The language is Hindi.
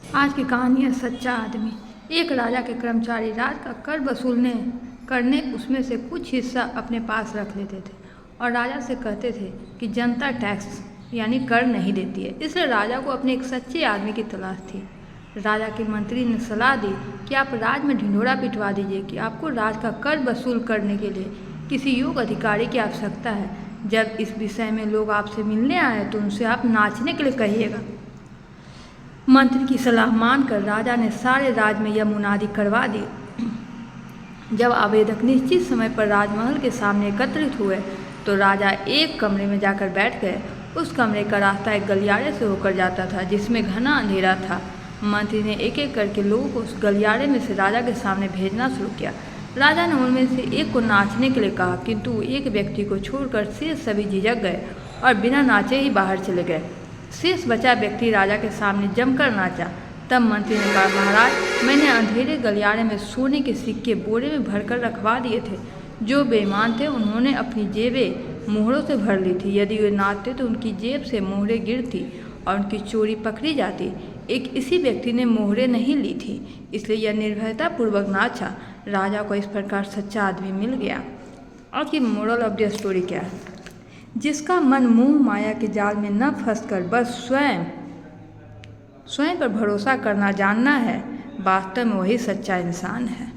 आज की कहानी है सच्चा आदमी। एक राजा के कर्मचारी रात का कर वसूलने करने उसमें से कुछ हिस्सा अपने पास रख लेते थे और राजा से कहते थे कि जनता टैक्स यानी कर नहीं देती है। इसलिए राजा को अपने एक सच्चे आदमी की तलाश थी। राजा के मंत्री ने सलाह दी कि आप राज में ढिंढोरा पिटवा दीजिए कि आपको राज का कर वसूल करने के लिए किसी योग्य अधिकारी की आवश्यकता है। जब इस विषय में लोग आपसे मिलने आए तो उनसे आप नाचने के लिए कहिएगा। मंत्री की सलाह मानकर राजा ने सारे राज में यह मुनादी करवा दी। जब आवेदक निश्चित समय पर राजमहल के सामने एकत्रित हुए तो राजा एक कमरे में जाकर बैठ गए। उस कमरे का रास्ता एक गलियारे से होकर जाता था जिसमें घना अंधेरा था। मंत्री ने एक एक करके लोगों को उस गलियारे में से राजा के सामने भेजना शुरू किया। राजा ने उनमें से एक को नाचने के लिए कहा, किंतु एक व्यक्ति को छोड़कर शेष सभी झिझक गए और बिना नाचे ही बाहर चले गए। शेष बचा व्यक्ति राजा के सामने जमकर नाचा। तब मंत्री ने कहा, महाराज, मैंने अंधेरे गलियारे में सोने के सिक्के बोरे में भरकर रखवा दिए थे। जो बेईमान थे उन्होंने अपनी जेबें मोहरों से भर ली थी। यदि वे नाचते तो उनकी जेब से मोहरें गिरती और उनकी चोरी पकड़ी जाती। एक इसी व्यक्ति ने मोहरें नहीं ली थी, इसलिए यह निर्भयतापूर्वक नाचा। राजा को इस प्रकार सच्चा आदमी मिल गया। और की मोरल ऑफ द स्टोरी क्या है? जिसका मन मोह माया के जाल में न फंसकर बस स्वयं पर भरोसा करना जानना है, वास्तव में वही सच्चा इंसान है।